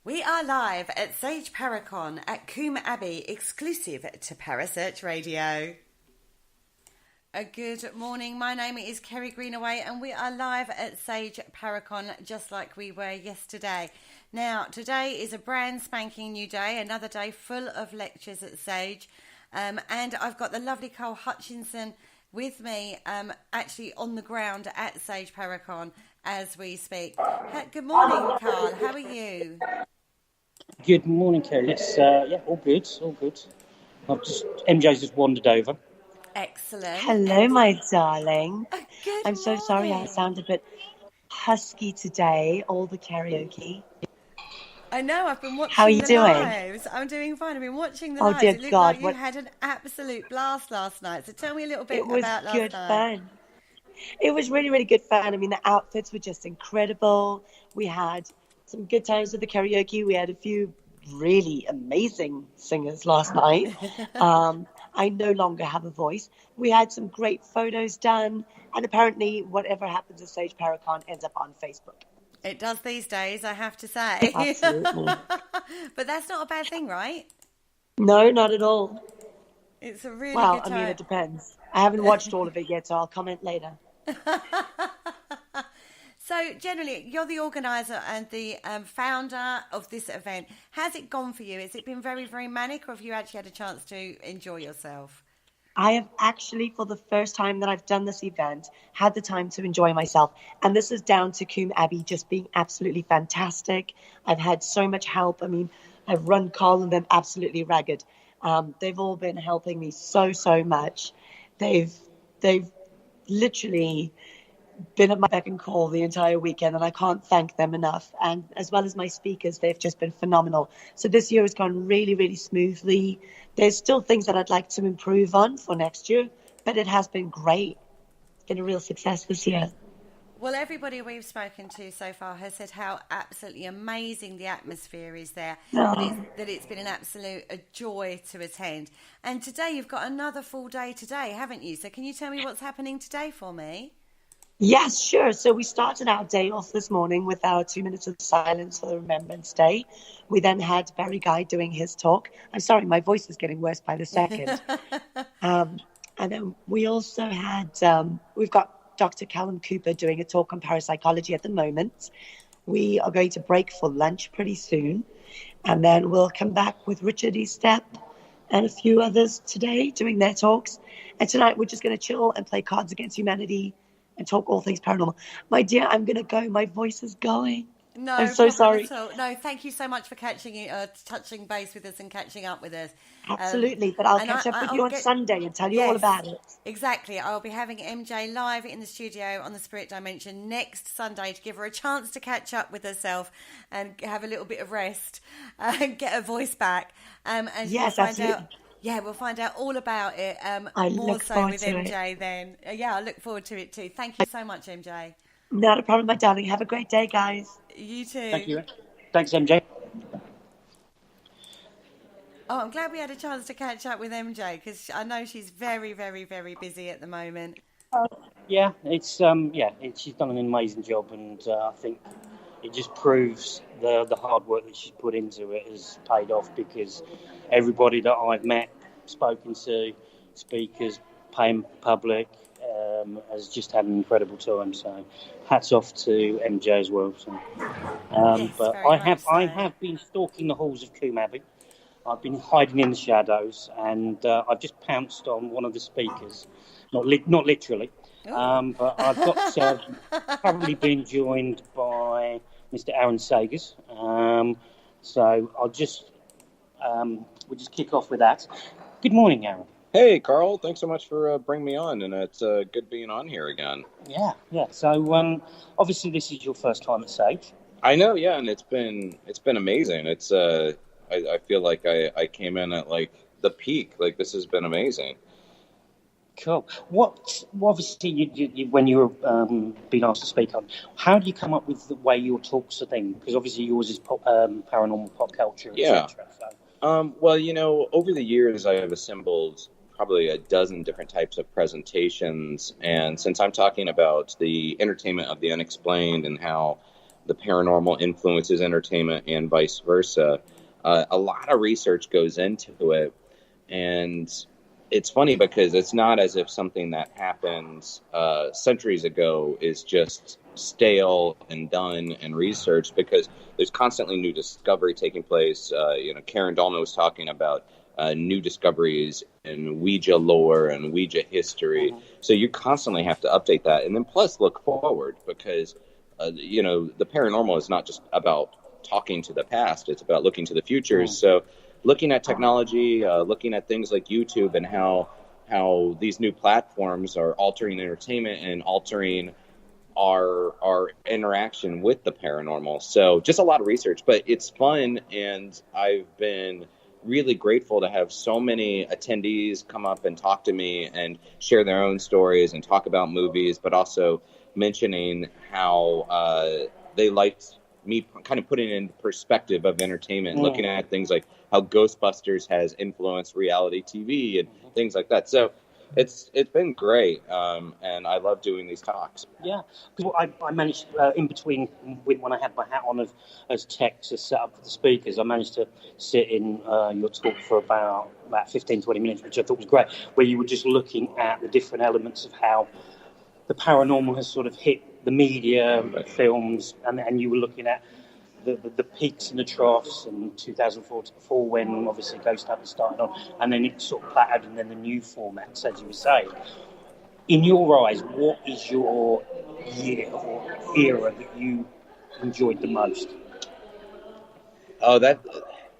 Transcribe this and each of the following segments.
We are live at Sage Paracon at Coombe Abbey, exclusive to Parasearch Radio. Good morning, my name is Kerry Greenaway and we are live at Sage Paracon just like we were yesterday. Now, today is a brand spanking new day, another day full of lectures at Sage. And I've got the lovely Carl Hutchinson with me, actually on the ground at Sage Paracon as we speak. Good morning, Carl. How are you? Good morning, Kerry. It's all good, all good. MJ's just wandered over. Excellent. Hello, my darling. Good I'm so sorry I sound a bit husky today, all the karaoke. I know, I've been watching How are you doing? lives. I'm doing fine. I've been watching the lives. Dear it looked God, like you had an absolute blast last night. So tell me a little bit about last night. It was good fun. It was really, really good fun. I mean, the outfits were just incredible. We had some good times with the karaoke. We had a few really amazing singers last night. I no longer have a voice. We had some great photos done. And apparently whatever happens at Sage Paracon ends up on Facebook. It does these days, I have to say. Absolutely. But that's not a bad thing, right? No, not at all. It's a really well, good time. I mean, it depends. I haven't watched all of it yet, so I'll comment later. So, generally, you're the organiser and the founder of this event. How's it gone for you? Has it been very, very manic, or have you actually had a chance to enjoy yourself? I have actually, for the first time that I've done this event, had the time to enjoy myself. And this is down to Coombe Abbey just being absolutely fantastic. I've had so much help. I mean, I've run Carl and them absolutely ragged. They've all been helping me so much. They've literally been at my beck and call the entire weekend, and I can't thank them enough. And as well as my speakers, they've just been phenomenal. So this year has gone really, really smoothly. There's still things that I'd like to improve on for next year, but it has been great. It's been a real success this year. Well, everybody we've spoken to so far has said how absolutely amazing the atmosphere is there, that it's been an absolute joy to attend. And today you've got another full day today, haven't you? So can you tell me what's happening today for me? Yes, sure. So we started our day off this morning with our 2 minutes of silence for the Remembrance Day. We then had Barry Guy doing his talk. I'm sorry, my voice is getting worse by the second. And then we also had, we've got Dr. Callum Cooper doing a talk on parapsychology at the moment. We are going to break for lunch pretty soon. And then we'll come back with Richard E. Step and a few others today doing their talks. And tonight we're just going to chill and play Cards Against Humanity and talk all things paranormal. My dear, I'm going to go. My voice is going. No, I'm so sorry. No, thank you so much for touching base with us and catching up with us. Absolutely, but I'll catch up with you on Sunday and tell you all about it. Exactly. I'll be having MJ live in the studio on the Spirit Dimension next Sunday to give her a chance to catch up with herself and have a little bit of rest and get her voice back. And yes, absolutely. Yeah, we'll find out all about it. I more look so forward with to MJ it. then. I look forward to it too. Thank you so much, MJ. Not a problem, my darling. Have a great day, guys. You too. Thank you. Thanks, MJ. Oh, I'm glad we had a chance to catch up with MJ because I know she's very, very, very busy at the moment. Yeah, she's done an amazing job, and I think it just proves the hard work that she's put into it has paid off, because everybody that I've met, spoken to, speakers, paying public, has just had an incredible time. So hats off to MJ as well. So, but I have been stalking the halls of Coombe Abbey. I've been hiding in the shadows, and I've just pounced on one of the speakers, not literally, but I've got currently been joined by Mr. Aaron Sagers. So we'll just kick off with that. Good morning, Aaron. Hey, Carl. Thanks so much for bringing me on, and it's good being on here again. Yeah. So obviously this is your first time at Sage. I know, yeah, and it's been amazing. It's I feel like I came in at like the peak. Like, this has been amazing. Cool. Obviously, you when you were being asked to speak on, how do you come up with the way your talks are thing? Because obviously yours is paranormal pop culture, yeah. etc. So. Well, over the years I have assembled probably a dozen different types of presentations, and since I'm talking about the entertainment of the unexplained and how the paranormal influences entertainment and vice versa. A lot of research goes into it, and it's funny because it's not as if something that happened centuries ago is just stale and done and researched, because there's constantly new discovery taking place. Karen Dahlman was talking about new discoveries in Ouija lore and Ouija history. Mm-hmm. So you constantly have to update that, and then plus look forward, because the paranormal is not just about talking to the past; it's about looking to the future. Mm-hmm. So looking at technology, looking at things like YouTube and how these new platforms are altering entertainment and altering our interaction with the paranormal. So just a lot of research, but it's fun, and I've been really grateful to have so many attendees come up and talk to me and share their own stories and talk about movies, but also mentioning how they liked me kind of putting it in perspective of entertainment, looking at things like how Ghostbusters has influenced reality TV and things like that. So it's been great, and I love doing these talks. Yeah, I managed in between when I had my hat on as tech to set up the speakers, I managed to sit in your talk for about 15, 20 minutes, which I thought was great, where you were just looking at the different elements of how the paranormal has sort of hit the media, films, and you were looking at the peaks and the troughs in 2004 when obviously Ghost Hunters started on, and then it sort of plateaued, and then the new formats, as you were saying. In your eyes, what is your year or era that you enjoyed the most? Oh,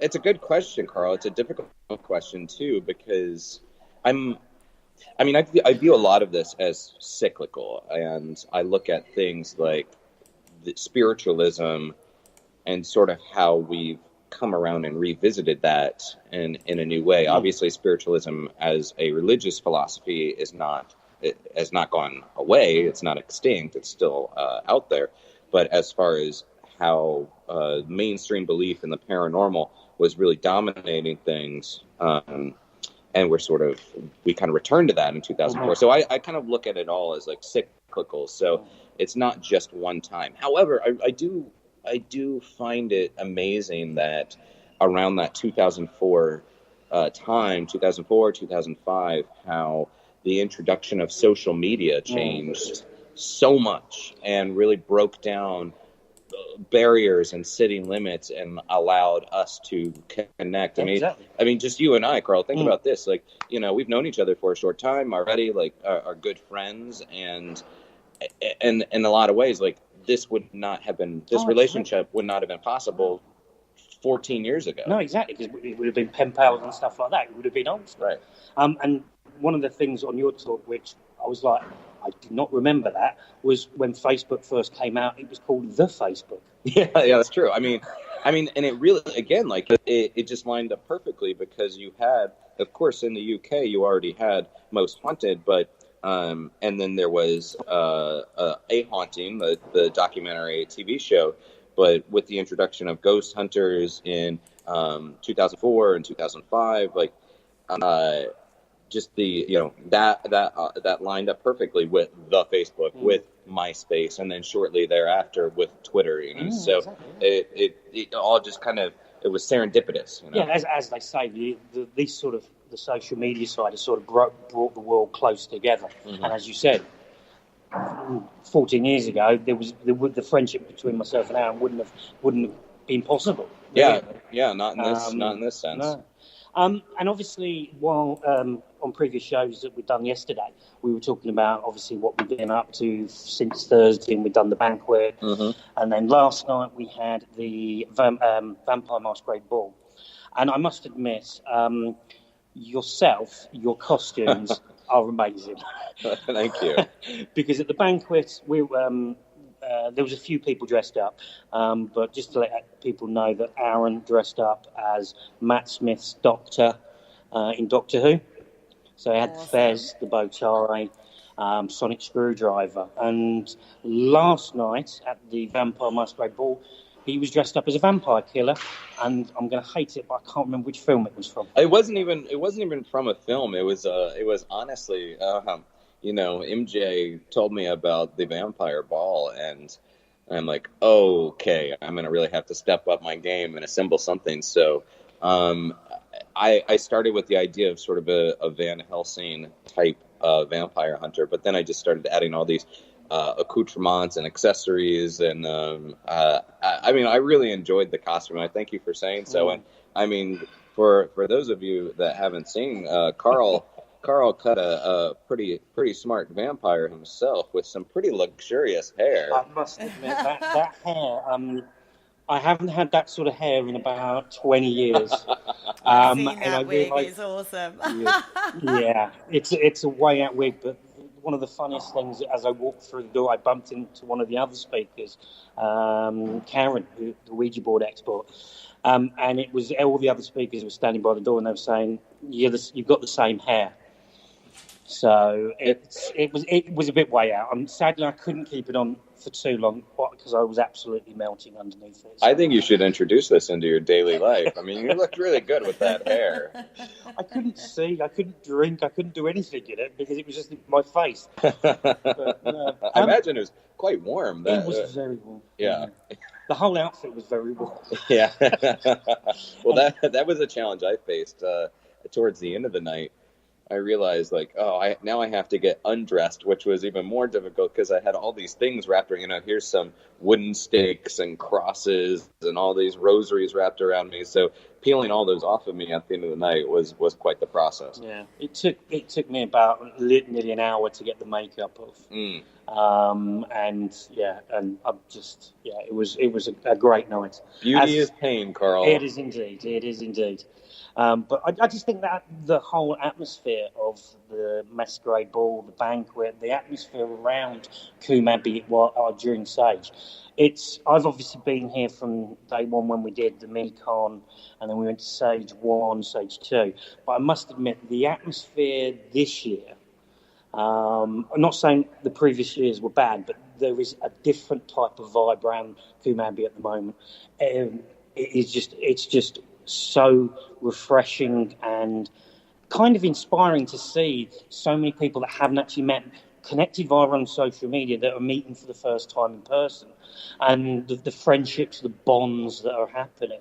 it's a good question, Carl. It's a difficult question too, because I view a lot of this as cyclical, and I look at things like the spiritualism and sort of how we've come around and revisited that in a new way. Obviously, spiritualism as a religious philosophy has not gone away. It's not extinct. It's still out there. But as far as how mainstream belief in the paranormal was really dominating things, and we kind of returned to that in 2004. So I kind of look at it all as like cyclical. So it's not just one time. However, I do find it amazing that around that 2004 time, 2004, 2005, how the introduction of social media changed so much and really broke down barriers and city limits and allowed us to connect. Exactly. I mean, just you and I, Carl, think about this. Like, we've known each other for a short time already, like are good friends, and in a lot of ways, like, this relationship would not have been possible 14 years ago. No, exactly, because it would have been pen pals and stuff like that. It would have been old. Right. And one of the things on your talk, which I was like, I did not remember that, was when Facebook first came out, it was called The Facebook. Yeah, that's true. I mean, and it really, again, like, it just lined up perfectly, because you had, of course, in the UK, you already had Most Haunted, but and then there was A Haunting, the documentary TV show. But with the introduction of Ghost Hunters in 2004 and 2005, like just the that lined up perfectly with the Facebook, with MySpace, and then shortly thereafter with Twitter. So exactly. it all just kind of, it was serendipitous. Yeah, as they say, these sort of the social media side has sort of brought the world close together. And as you said, 14 years ago, the friendship between myself and Aaron wouldn't have been possible. Really. Yeah, not in this sense. No. And obviously, while on previous shows that we've done yesterday, we were talking about obviously what we've been up to since Thursday, and we've done the banquet, and then last night we had the Vampire Masquerade Ball. And I must admit, your costumes are amazing. Thank you. Because at the banquet, there was a few people dressed up, but just to let people know that Aaron dressed up as Matt Smith's Doctor in Doctor Who. So he had the fez, the bow tie, sonic screwdriver. And last night at the Vampire Masquerade Ball, he was dressed up as a vampire killer, and I'm going to hate it, but I can't remember which film it was from. It wasn't even from a film. It was honestly, MJ told me about the Vampire Ball, and And I'm like, oh, okay, I'm going to really have to step up my game and assemble something. So um, I started with the idea of sort of a Van Helsing type vampire hunter, but then I just started adding all these accoutrements and accessories. And I mean, I really enjoyed the costume. I thank you for saying so. And I mean, for those of you that haven't seen, Carl cut a pretty smart vampire himself with some pretty luxurious hair. I must admit that hair. I haven't had that sort of hair in about 20 years. I've seen And I that wig. realised, It's awesome. yeah, it's a way out wig. But one of the funniest things, as I walked through the door, I bumped into one of the other speakers, Karen, the Ouija board expert. And it was all the other speakers were standing by the door, and they were saying, "You've got the same hair." So it was a bit way out. Sadly, I couldn't keep it on for too long because I was absolutely melting underneath it. So. I think you should introduce this into your daily life. I mean, you looked really good with that hair. I couldn't see, I couldn't drink, I couldn't do anything in it because it was just my face. But, I imagine it was quite warm. It was very warm. Yeah. The whole outfit was very warm. Yeah. Well, that was a challenge I faced towards the end of the night. I realized, like, now I have to get undressed, which was even more difficult because I had all these things wrapped around. Here's some wooden stakes and crosses and all these rosaries wrapped around me. So peeling all those off of me at the end of the night was quite the process. Yeah, it took me about nearly an hour to get the makeup off. And I'm just it was a great night. Beauty is pain, Carl. It is indeed. But I just think that the whole atmosphere of the masquerade ball, the banquet, the atmosphere around Coombe Abbey during Sage, I've obviously been here from day one when we did the Mid-Con, and then we went to Sage 1, Sage 2. But I must admit, the atmosphere this year, I'm not saying the previous years were bad, but there is a different type of vibe around Coombe Abbey at the moment. It's just so refreshing and kind of inspiring to see so many people that haven't actually met, connected via on social media, that are meeting for the first time in person, and the friendships, the bonds that are happening.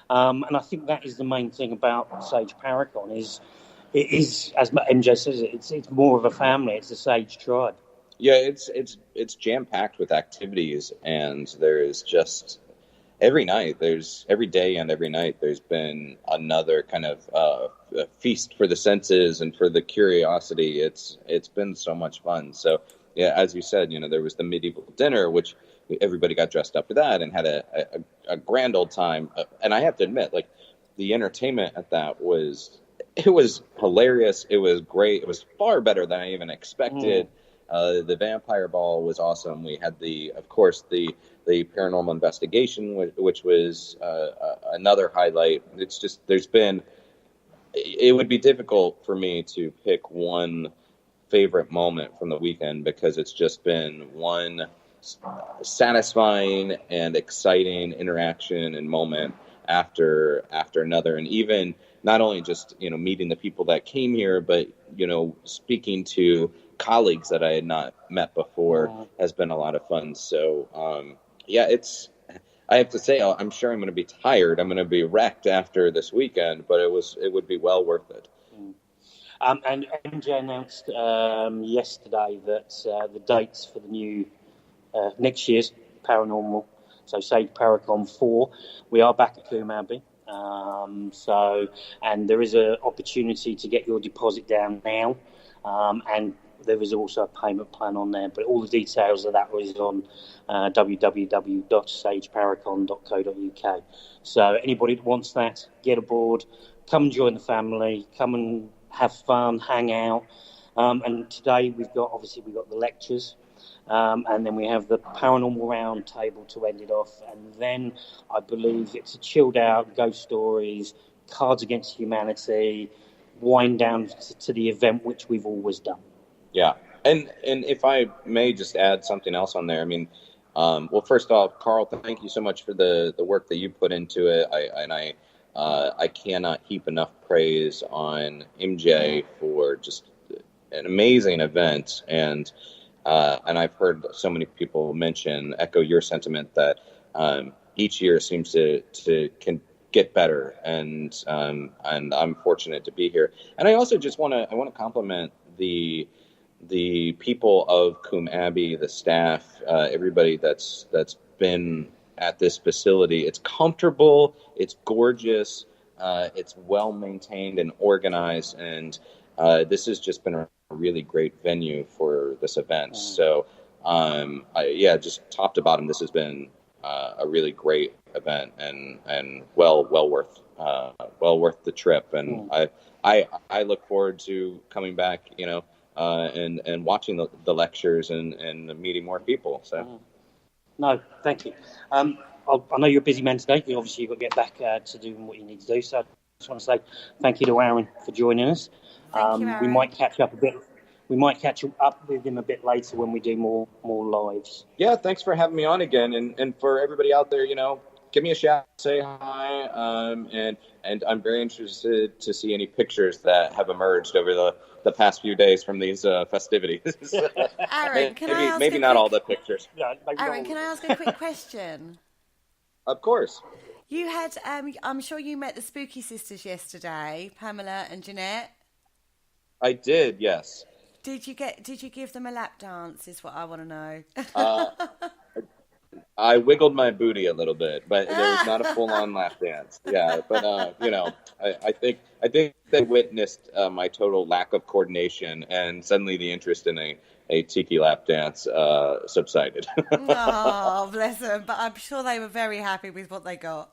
And I think that is the main thing about Sage Paracon it is, as MJ says, it's more of a family. It's a Sage tribe. Yeah, it's jam packed with activities, and there is just every day and every night there's been another kind of a feast for the senses and for the curiosity. It's been so much fun. So yeah, as you said, there was the medieval dinner, which everybody got dressed up for that and had a grand old time. And I have to admit, like, the entertainment at that was hilarious. It was great. It was far better than I even expected. The vampire ball was awesome. We had of course the paranormal investigation, which was another highlight. It's just it would be difficult for me to pick one favorite moment from the weekend because it's just been one satisfying and exciting interaction and moment after another. And even not only just meeting the people that came here, but speaking to colleagues that I had not met before has been a lot of fun. So I have to say, I'm sure I'm going to be tired. I'm going to be wrecked after this weekend, but it would be well worth it. And MJ announced yesterday that the dates for the new next year's Paranormal, so Sage Paracon 4, we are back at Coombe Abbey. And there is an opportunity to get your deposit down now, and there is also a payment plan on there, but all the details of that is on www.sageparacon.co.uk. So anybody that wants that, get aboard, come and join the family, come and have fun, hang out. And today we've got the lectures, and then we have the paranormal round table to end it off. And then I believe it's a chilled out, ghost stories, Cards Against Humanity, wind down to the event, which we've always done. Yeah, and if I may just add something else on there, I mean, well, first off, Carl, thank you so much for the work that you put into it. I cannot heap enough praise on MJ for just an amazing event, and And I've heard so many people echo your sentiment that each year seems to can get better, and I'm fortunate to be here. And I also just want to compliment the people of Coombe Abbey, the staff, everybody that's been at this facility. It's comfortable, it's gorgeous, it's well maintained and organized, and this has just been a really great venue for this event. So, just top to bottom, this has been a really great event, and well worth the trip. And I look forward to coming back, and watching the lectures and meeting more people. So, no, thank you. I know you're a busy man today. Obviously, you've got to get back to doing what you need to do. So, I just want to say thank you to Aaron for joining us. Thank you, Aaron. We might catch up a bit. We might catch up with him a bit later when we do more lives. Yeah, thanks for having me on again, and for everybody out there, give me a shout, say hi, and I'm very interested to see any pictures that have emerged over the past few days from these festivities. Aaron, maybe not all the pictures. Yeah, Aaron, can I ask a quick question? Of course. You had, I'm sure you met the Spooky Sisters yesterday, Pamela and Jeanette. I did, yes. Did you give them a lap dance? Is what I want to know. I wiggled my booty a little bit, but there was not a full-on lap dance. Yeah, but I think they witnessed my total lack of coordination, and suddenly the interest in a tiki lap dance subsided. Oh, bless them! But I'm sure they were very happy with what they got.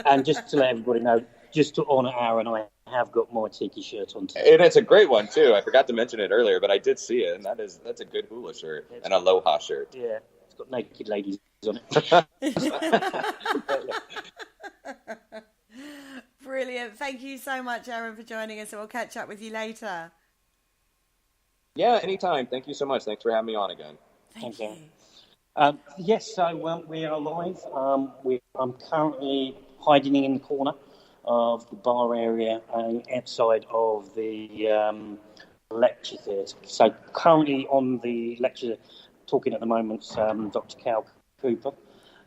And just to let everybody know, just to honour Aaron, I have got my tiki shirt on today. And it's a great one too. I forgot to mention it earlier, but I did see it, and that's a good hula shirt and aloha shirt. Yeah, it's got naked ladies on it. Brilliant! Thank you so much, Aaron, for joining us. We'll catch up with you later. Yeah, anytime. Thank you so much. Thanks for having me on again. Thank you. Yes, so we are live. I'm currently hiding in the corner of the bar area outside of the lecture theatre. So currently on the lecture, talking at the moment, Dr. Cal Cooper.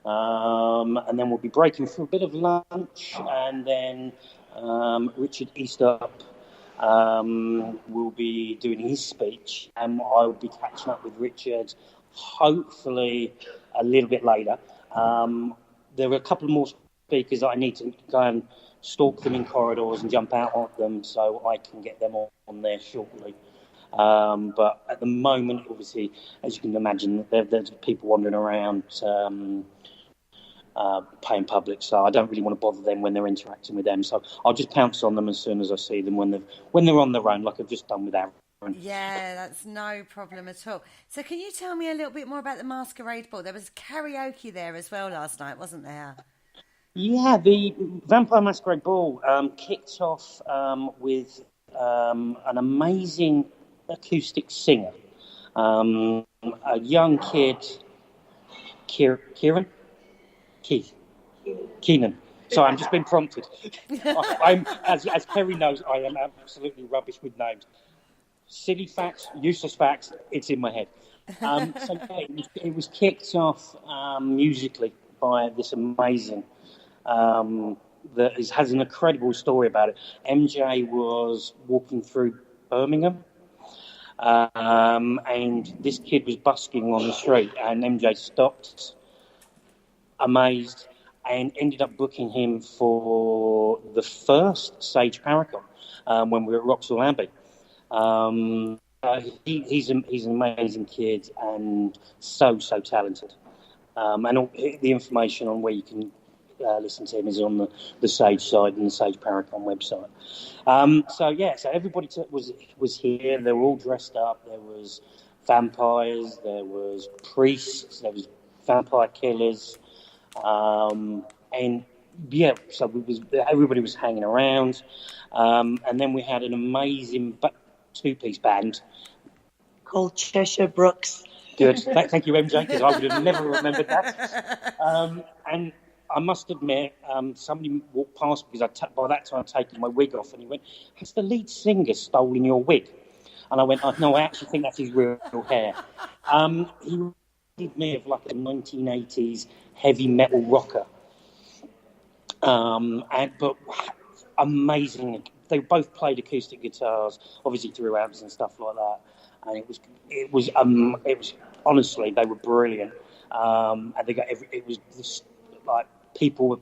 And then we'll be breaking for a bit of lunch, and then Richard Eastup will be doing his speech, and I will be catching up with Richard hopefully a little bit later. There are a couple more speakers that I need to go and stalk them in corridors and jump out on them so I can get them on there shortly. But at the moment, obviously, as you can imagine, there's people wandering around paying public, so I don't really want to bother them when they're interacting with them. So I'll just pounce on them as soon as I see them when they're on their own, like I've just done with Aaron. Yeah, that's no problem at all. So can you tell me a little bit more about the Masquerade Ball? There was karaoke there as well last night, wasn't there? Yeah, the Vampire Masquerade Ball kicked off with an amazing acoustic singer, a young kid, Keenan. Sorry, I'm just being prompted. I'm, as Kerry knows, I am absolutely rubbish with names. Silly facts, useless facts, it's in my head. So yeah, it was kicked off musically by this amazing, that has an incredible story about it. MJ was walking through Birmingham, and this kid was busking on the street, and MJ stopped, amazed, and ended up booking him for the first Sage Paracon when we were at Wroxall Abbey. He's an amazing kid and so talented. And all, the information on where you can listen to him is on the Sage side and the Sage Paracon website. So everybody was here. They were all dressed up. There was vampires, there was priests, there was vampire killers, and yeah, so everybody was hanging around, and then we had an amazing two-piece band called Cheshire Brooks. Good, thank you, MJ, because I would have never remembered that. And I must admit, somebody walked past because by that time I'd taken my wig off, and he went, "Has the lead singer stolen your wig?" And I went, oh, no, I actually think that's his real hair. He reminded me of like a 1980s heavy metal rocker. But amazing. They both played acoustic guitars, obviously through amps and stuff like that. And it was honestly, they were brilliant. And they got it was this, like people were.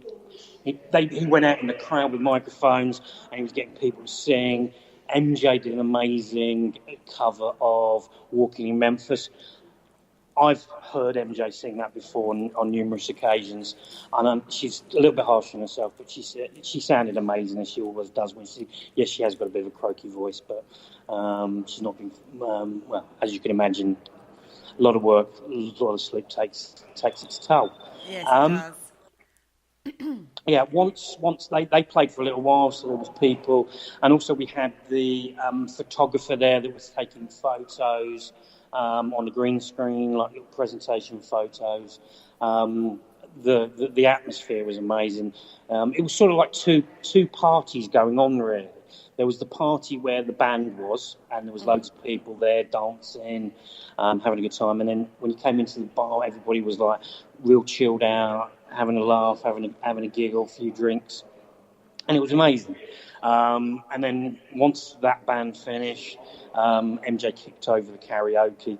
He went out in the crowd with microphones and he was getting people to sing. MJ did an amazing cover of "Walking in Memphis." I've heard MJ sing that before on numerous occasions, and she's a little bit harsh on herself, but she sounded amazing, as she always does when she. Yes, she has got a bit of a croaky voice, but she's not been well, as you can imagine. A lot of work, a lot of sleep takes its toll. Yes, it does. Yeah, once they played for a little while, so there was people, and also we had the photographer there that was taking photos on the green screen, like little presentation photos. The atmosphere was amazing. It was sort of like two parties going on, really. There was the party where the band was, and there was loads of people there dancing, having a good time. And then when you came into the bar, everybody was like real chilled out, having a laugh, having a giggle, a few drinks, and it was amazing. And then once that band finished, MJ kicked over the karaoke,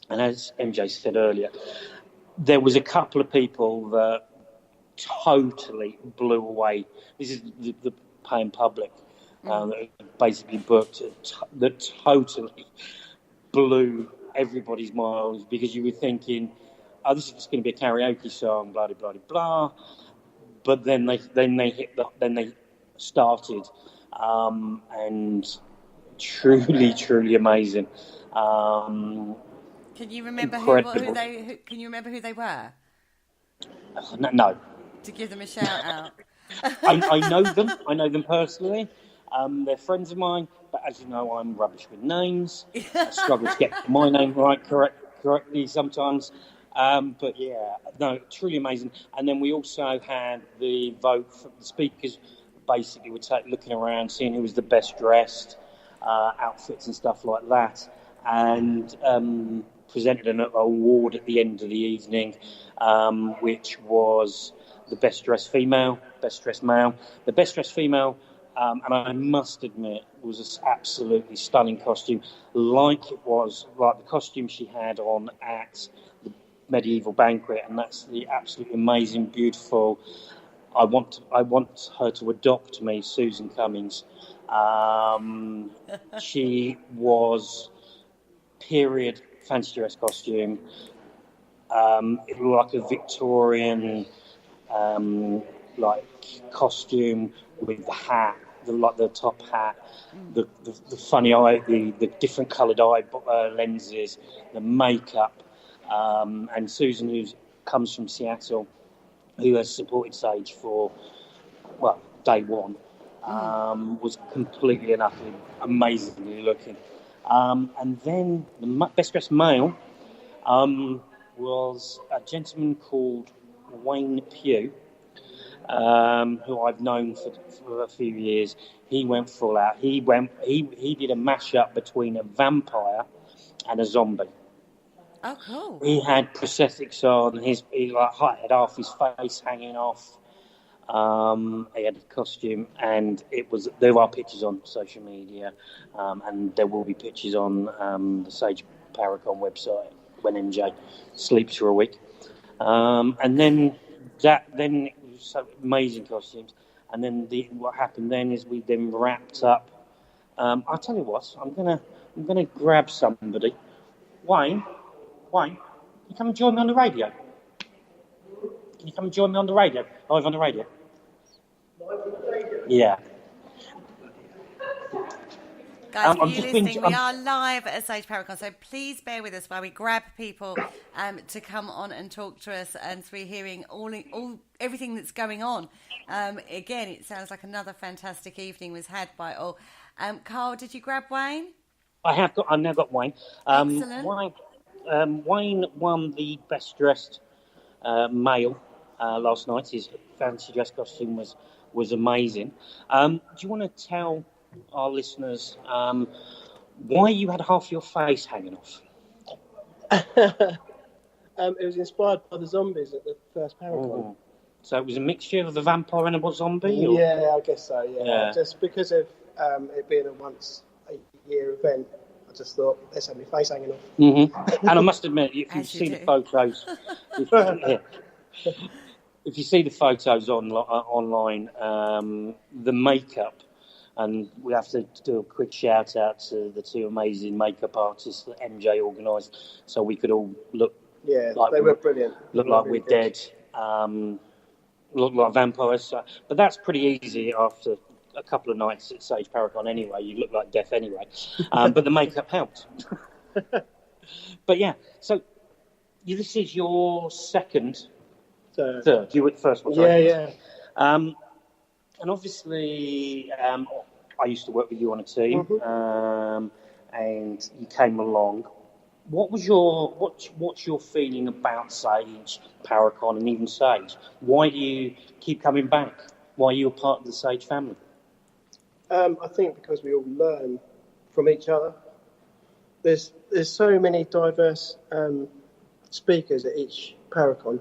and as MJ said earlier, there was a couple of people that totally blew away. This is the paying public that basically booked that totally blew everybody's minds, because you were thinking, oh, this is just going to be a karaoke song, blah blah blah blah. But then they started, and truly amazing. Can you remember Can you remember who they were? No. To give them a shout out. I know them. I know them personally. They're friends of mine, but as you know, I'm rubbish with names. I struggle to get my name right correctly sometimes. But yeah, no, truly amazing. And then we also had the vote from the speakers. Basically, we're looking around, seeing who was the best dressed, outfits and stuff like that, and presented an award at the end of the evening, which was the best dressed female, best dressed male. The best dressed female, and I must admit, was an absolutely stunning costume, like the costume she had on at the medieval banquet, and that's the absolutely amazing, beautiful. I want her to adopt me, Susan Cummings. She was period fancy dress costume. It looked like a Victorian costume with the hat, the top hat, the funny eye, the different coloured eye lenses, the makeup, and Susan, who comes from Seattle, who has supported Sage for day one, was completely and utterly amazingly looking. And then the best dressed male was a gentleman called Wayne Pugh, who I've known for a few years. He went full out. He did a mashup between a vampire and a zombie. Oh, cool. He had prosthetics on. He had half his face hanging off. He had a costume, and there are pictures on social media, and there will be pictures on the Sage Paracon website when MJ sleeps for a week. And then it was so amazing costumes. And then what happened then is we then wrapped up. I'll tell you what, I'm gonna grab somebody. Wayne, you come and join me on the radio. Can you come and join me on the radio? Live on the radio. Yeah. Guys, for you listening, we are live at Sage Paracon, so please bear with us while we grab people to come on and talk to us, and so we're hearing everything that's going on. Again, it sounds like another fantastic evening was had by all. Carl, did you grab Wayne? I've now got Wayne. Excellent. Wayne won the best dressed male last night. His fancy dress costume was amazing. Do you want to tell our listeners why you had half your face hanging off? It was inspired by the zombies at the first Paracon. So it was a mixture of the vampire and a zombie? Or? Yeah, I guess so, yeah. Just because of it being a once-a-year event, I just thought, let's have my face hanging off. Mm-hmm. And I must admit, if you see the photos... If you see the photos online, the makeup, and we have to do a quick shout out to the two amazing makeup artists that MJ organised, so we could all look. Yeah, like they were brilliant. Look like we're dead. Look like vampires. So, but that's pretty easy after a couple of nights at Sage Paracon. Anyway, you look like death anyway. But the makeup helped. But yeah, so this is your second. Third. You were the first one. Sorry. Yeah. And obviously, I used to work with you on a team, and you came along. What's your feeling about Sage, Paracon, and even Sage? Why do you keep coming back? Why are you a part of the Sage family? I think because we all learn from each other. There's so many diverse speakers at each Paracon.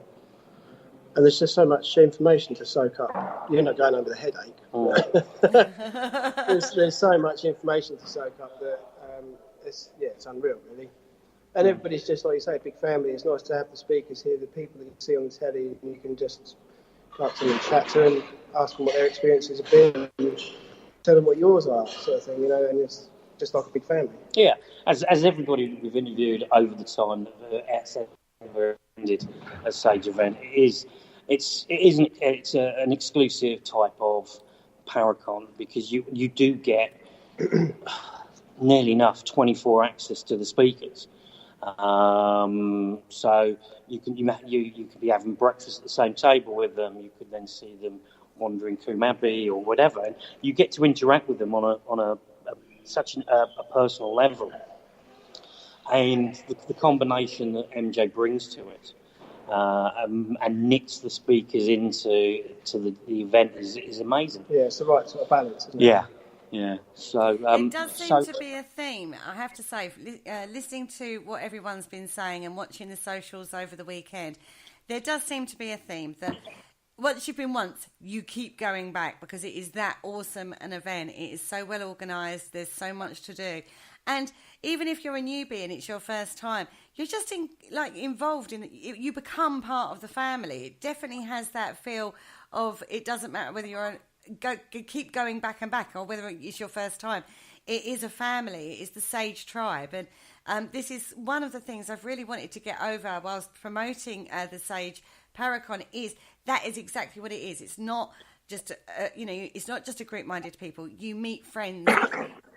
And there's just so much information to soak up. You're not going home with a headache. There's so much information to soak up that it's unreal, really. And everybody's just, like you say, a big family. It's nice to have the speakers here, the people that you see on the telly, and you can just go up to them and chat to them, ask them what their experiences have been, and tell them what yours are, sort of thing, and it's just like a big family. Yeah, as everybody we've interviewed over the time that ever ended a Sage event, it's an exclusive type of Paracon because you do get nearly enough 24 access to the speakers. So you can be having breakfast at the same table with them. You could then see them wandering through Abbey or whatever, and you get to interact with them on such a personal level. And the combination that MJ brings to it. And knits the speakers into the event is amazing. Yeah, it's the right sort of balance, isn't it? Yeah. So it does seem to be a theme. I have to say, listening to what everyone's been saying and watching the socials over the weekend, there does seem to be a theme that once you've been once, you keep going back because it is that awesome an event. It is so well organised. There's so much to do. And even if you're a newbie and it's your first time, you're just involved in it. You become part of the family. It definitely has that feel of it doesn't matter whether keep going back and back or whether it's your first time. It is a family. It is the Sage tribe. And this is one of the things I've really wanted to get over whilst promoting the Sage Paracon is exactly what it is. It's not just, it's not just a group-minded people. You meet friends.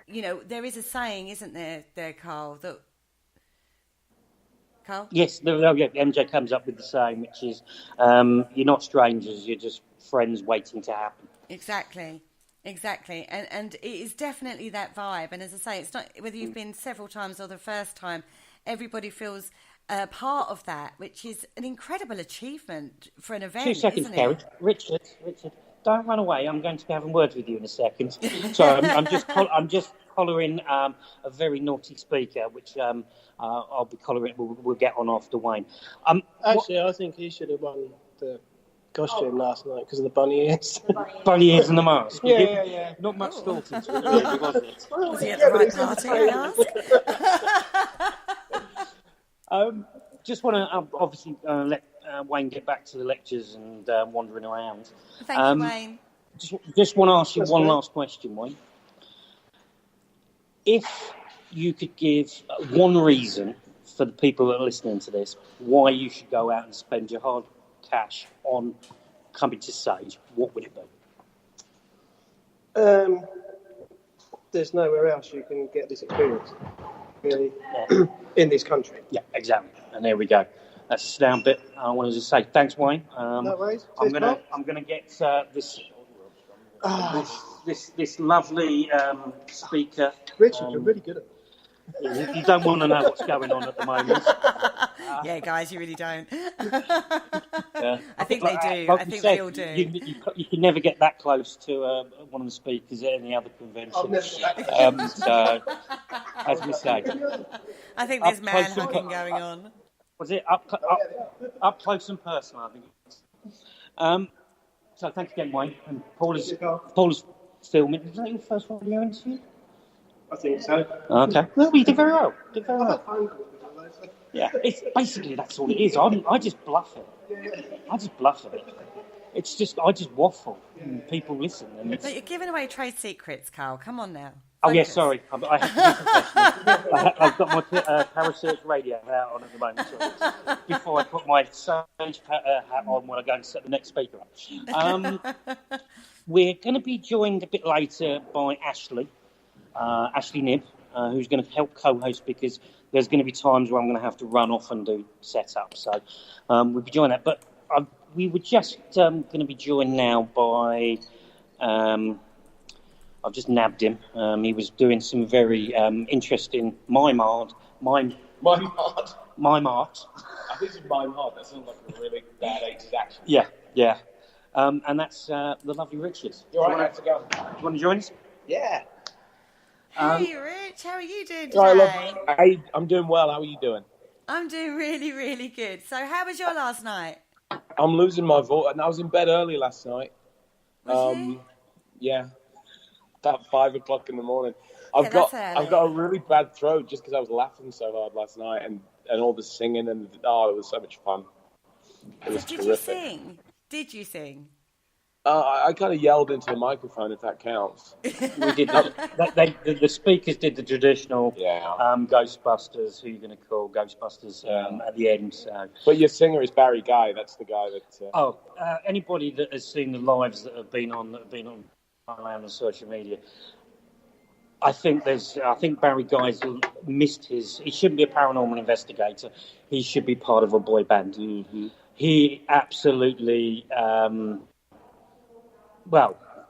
There is a saying, isn't there, Carl? Carl? Yes, MJ comes up with the saying, which is, you're not strangers, you're just friends waiting to happen. Exactly. And it is definitely that vibe. And as I say, it's not whether you've been several times or the first time, everybody feels part of that, which is an incredible achievement for an event, 2 seconds, isn't Kerry. it? Richard, don't run away. I'm going to be having words with you in a second. Sorry, I'm just collaring a very naughty speaker, which I'll be collaring. We'll get on after Wayne. Actually, I think he should have won the costume last night because of the bunny ears. Bunny ears and the mask. Yeah. Not much thought into it, really, was it? Was he at the right party, I ask? Just want to obviously let Wayne get back to the lectures and wandering around. Thank you, Wayne. Just want to ask you one last question, Wayne. If you could give one reason for the people that are listening to this why you should go out and spend your hard cash on coming to Sage, what would it be? There's nowhere else you can get this experience, really, in this country. Yeah, exactly. And there we go. That's the down bit. I wanted to say thanks, Wayne. No worries. I'm gonna get this lovely speaker. Richard, you're really good at it. You don't want to know what's going on at the moment. Yeah, guys, you really don't. Yeah. I think they do. Like I you think said, they all do. You can never get that close to one of the speakers at any other convention. So, as we say, I think there's up close man hugging going on. was it up close and personal? I think. So thanks again, Wayne. And Paul is filming. Is that your first radio interview? I think so. Okay. Well, you did very well. Yeah, it's basically that's all it is. I just bluff it. It's just I just waffle and people listen. And But you're giving away trade secrets, Carl. Come on now. oh yeah, Focus. sorry. I have to be professional. I've got my Parasearch radio out on at the moment before I put my sage hat on when I go and set the next speaker up. We're going to be joined a bit later by Ashley Nibb, who's going to help co-host because there's going to be times where I'm going to have to run off and do setup. So we'll be joined that. But we were just going to be joined now by... I've just nabbed him. He was doing some very interesting mime art. Mime art? Mime art. I think it's mime art. That sounds like a really bad 80s action. Yeah. And that's the lovely Richard. You're right, I have to go. Do you want to join us? Yeah. Hey, Rich. How are you doing today? Right, look, hey, I'm doing well. How are you doing? I'm doing really, really good. So how was your last night? I'm losing my voice. And I was in bed early last night. Was you? Yeah. About 5 o'clock in the morning. That's early. I've got a really bad throat just because I was laughing so hard last night and all the singing and it was so much fun. It was Did terrific. Did you sing? I kind of yelled into the microphone, if that counts. We did. The speakers did the traditional Ghostbusters. Who are you going to call Ghostbusters at the end? So. But your singer is Barry Guy. That's the guy that. Anybody that has seen the lives that have been on around on social media, I think Barry Guy's missed his. He shouldn't be a paranormal investigator. He should be part of a boy band. Mm-hmm. He absolutely.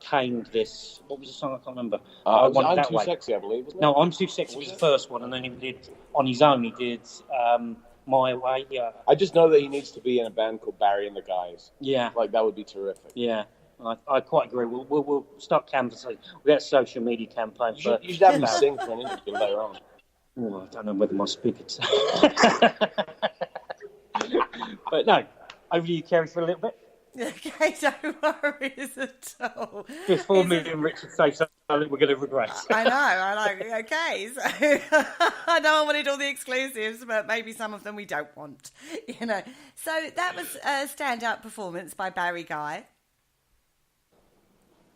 Caned this. What was the song? I can't remember. I'm Too Sexy, I believe. Wasn't it? No, I'm Too Sexy was the first one, and then he did on his own. He did My Way. Yeah. I just know that he needs to be in a band called Barry and the Guys. Yeah, like that would be terrific. Yeah, I quite agree. We'll start canvassing. We'll get a social media campaign. You should have him sing for an interview later on. Oh, I don't know whether my speaker. But no, over to you, Kerry, for a little bit. Okay, don't worry at all. Before me and Richard say something, we're going to regress. I know. Okay, so I know I wanted all the exclusives, but maybe some of them we don't want, So that was a stand-up performance by Barry Guy.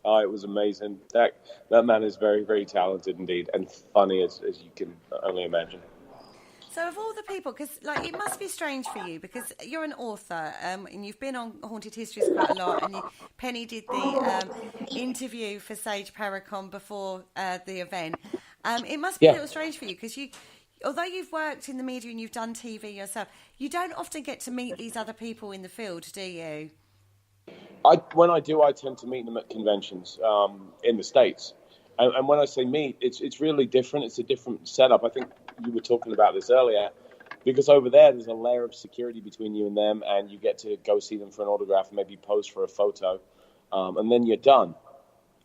Oh, it was amazing. That man is very, very talented indeed, and funny as you can only imagine. So of all the people, because it must be strange for you because you're an author and you've been on Haunted Histories quite a lot, and Penny did the interview for Sage Paracon before the event. It must be a little strange for you because although you've worked in the media and you've done TV yourself, you don't often get to meet these other people in the field, do you? When I do, I tend to meet them at conventions in the States. And when I say meet, it's really different. It's a different setup. I think you were talking about this earlier, because over there's a layer of security between you and them, and you get to go see them for an autograph, maybe pose for a photo, and then you're done.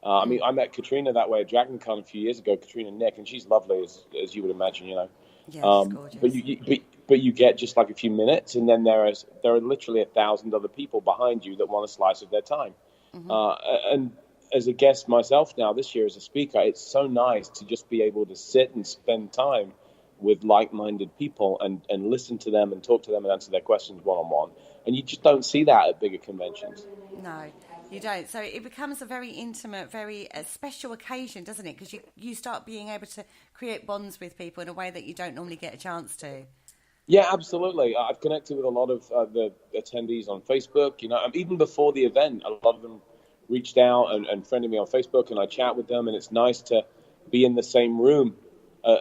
I mean, I met Katrina that way at DragonCon a few years ago, Katrina Nick, and she's lovely, as you would imagine, Yeah, she's gorgeous. But you get just like a few minutes, and then there are literally 1,000 other people behind you that want a slice of their time. Mm-hmm. And as a guest myself now this year as a speaker, it's so nice to just be able to sit and spend time with like-minded people and listen to them and talk to them and answer their questions one-on-one. And you just don't see that at bigger conventions. No, you don't. So it becomes a very intimate, very special occasion, doesn't it? Because you start being able to create bonds with people in a way that you don't normally get a chance to. Yeah, absolutely. I've connected with a lot of the attendees on Facebook. Even before the event, a lot of them reached out and friended me on Facebook, and I chat with them, and it's nice to be in the same room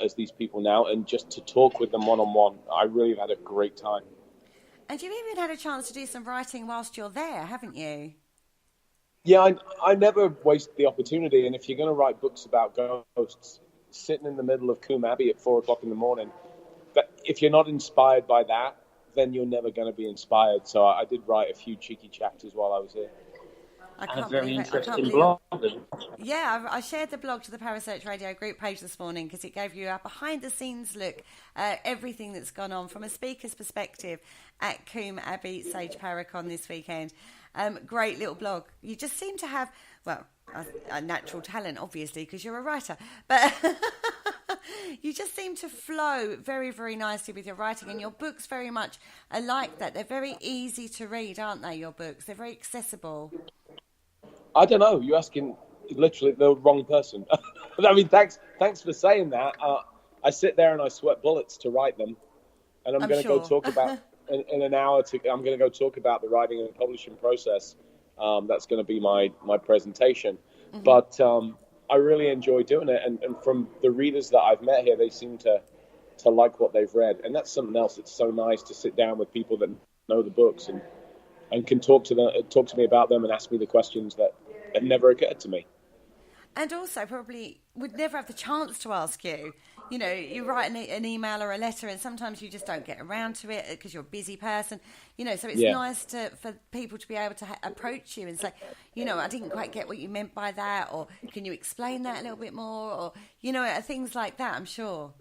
as these people now and just to talk with them one-on-one. I really have had a great time. And you've even had a chance to do some writing whilst you're there, haven't you? Yeah, I never waste the opportunity, and if you're going to write books about ghosts, sitting in the middle of Coombe Abbey at 4 o'clock in the morning, but if you're not inspired by that, then you're never going to be inspired. So I did write a few cheeky chapters while I was here. And a very interesting blog. Yeah, I shared the blog to the Parasearch Radio group page this morning because it gave you a behind-the-scenes look at everything that's gone on from a speaker's perspective at Coombe Abbey Sage Paracon this weekend. Great little blog. You just seem to have, well, a natural talent, obviously, because you're a writer, but you just seem to flow very, very nicely with your writing, and your books very much are like that. They're very easy to read, aren't they, your books? They're very accessible. I don't know. You're asking literally the wrong person. I mean, thanks for saying that. I sit there and I sweat bullets to write them, and I'm going to go talk about in an hour. I'm going to go talk about the writing and publishing process. That's going to be my presentation. Mm-hmm. But I really enjoy doing it, and from the readers that I've met here, they seem to like what they've read, and that's something else. It's so nice to sit down with people that know the books and can talk to me about them and ask me the questions that had never occurred to me. And also probably would never have the chance to ask you. You know, you write an email or a letter and sometimes you just don't get around to it because you're a busy person. You know, so it's nice for people to be able to approach you and say, you know, I didn't quite get what you meant by that, or can you explain that a little bit more, or, you know, things like that, I'm sure.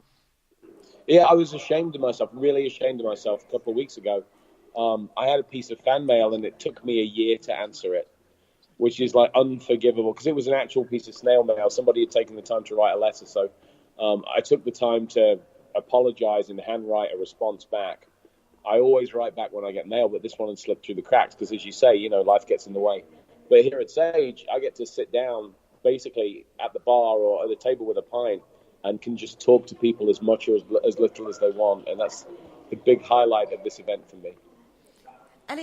Yeah, I was ashamed of myself, really ashamed of myself a couple of weeks ago. I had a piece of fan mail and it took me a year to answer it, which is like unforgivable because it was an actual piece of snail mail. Somebody had taken the time to write a letter. So I took the time to apologize and handwrite a response back. I always write back when I get mail, but this one had slipped through the cracks because, as you say, you know, life gets in the way. But here at Sage, I get to sit down basically at the bar or at the table with a pint and can just talk to people as much or as little as they want. And that's the big highlight of this event for me. And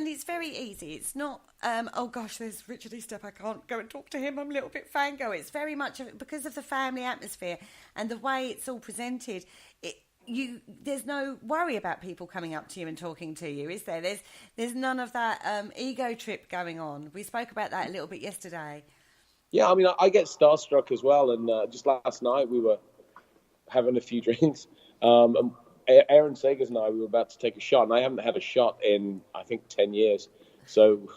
it's very easy. It's not, oh gosh, there's Richard Eastep, I can't go and talk to him, I'm a little bit fangirl. It's very much because of the family atmosphere and the way it's all presented. There's no worry about people coming up to you and talking to you, is there? There's none of that ego trip going on. We spoke about that a little bit yesterday. Yeah, I mean, I get starstruck as well. And just last night we were having a few drinks. And Aaron Sagers and I, we were about to take a shot, and I haven't had a shot in, I think, 10 years. So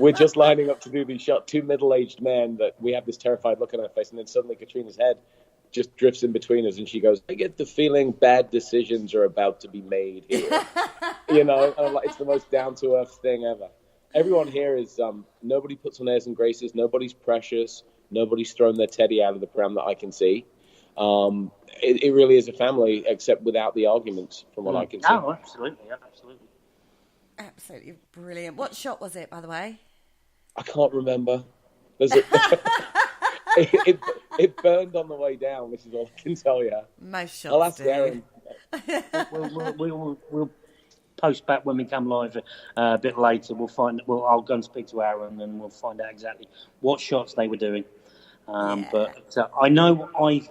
we're just lining up to do these shots, two middle-aged men that we have this terrified look on our face, and then suddenly Katrina's head just drifts in between us, and she goes, I get the feeling bad decisions are about to be made here. You know, and it's the most down-to-earth thing ever. Everyone here is, nobody puts on airs and graces, nobody's precious, nobody's thrown their teddy out of the pram that I can see. It really is a family, except without the arguments, from what I can see. Oh, absolutely. Absolutely brilliant. What shot was it, by the way? I can't remember. It burned on the way down, which is all I can tell you. Most shots I'll ask do. Darren. We'll post back when we come live a bit later. I'll go and speak to Aaron and we'll find out exactly what shots they were doing. But I know I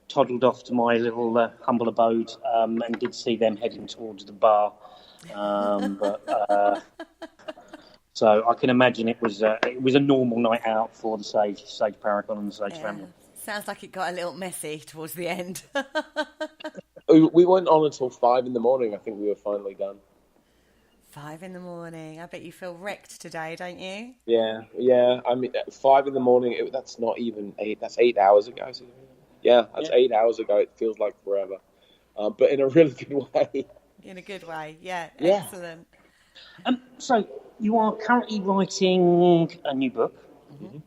toddled off to my little humble abode and did see them heading towards the bar. So I can imagine it was a normal night out for the Sage Paracon and the Sage family. Sounds like it got a little messy towards the end. We went on until 5 a.m. I think we were finally done. 5 a.m. I bet you feel wrecked today, don't you? Yeah. I mean, at 5 a.m. That's not even 8. That's 8 hours ago. So, that's 8 hours ago. It feels like forever, but in a really good way. In a good way, yeah. Excellent. So you are currently writing a new book. Mm-hmm.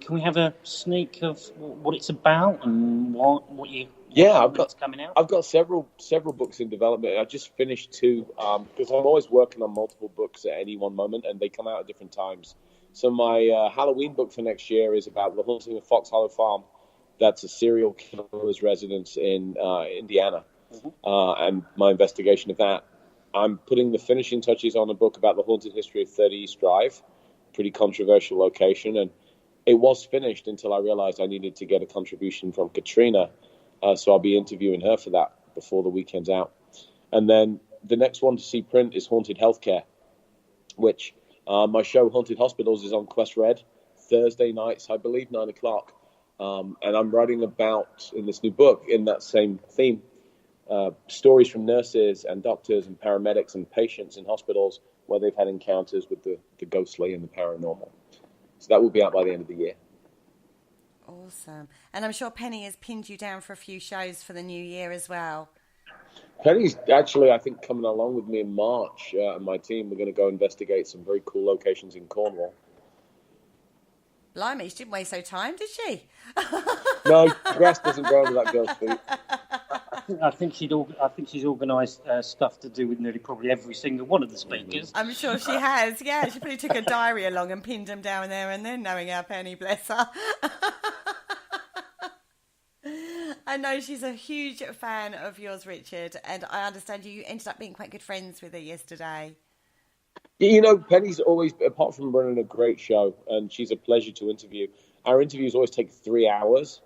Can we have a sneak of what it's about and what you? It's coming out. I've got several books in development. I just finished 2 because I'm always working on multiple books at any one moment, and they come out at different times. So my Halloween book for next year is about the haunting of Fox Hollow Farm. That's a serial killer's residence in Indiana, and my investigation of that. I'm putting the finishing touches on a book about the haunted history of 30 East Drive, pretty controversial location, and it was finished until I realized I needed to get a contribution from Katrina. So I'll be interviewing her for that before the weekend's out. And then the next one to see print is Haunted Healthcare, which my show Haunted Hospitals is on Quest Red Thursday nights, I believe, 9:00. And I'm writing about, in this new book, in that same theme, stories from nurses and doctors and paramedics and patients in hospitals where they've had encounters with the ghostly and the paranormal. So that will be out by the end of the year. Awesome. And I'm sure Penny has pinned you down for a few shows for the new year as well. Penny's actually, I think, coming along with me in March, and my team. We're going to go investigate some very cool locations in Cornwall. Blimey, she didn't waste no time, did she? No, grass doesn't grow under that girl's feet. I think she's organised stuff to do with nearly probably every single one of the speakers. I'm sure she has. Yeah, she probably took a diary along and pinned them down there and then, knowing our Penny, bless her. I know she's a huge fan of yours, Richard, and I understand you ended up being quite good friends with her yesterday. You know, Penny's always, apart from running a great show, and she's a pleasure to interview, our interviews always take 3 hours,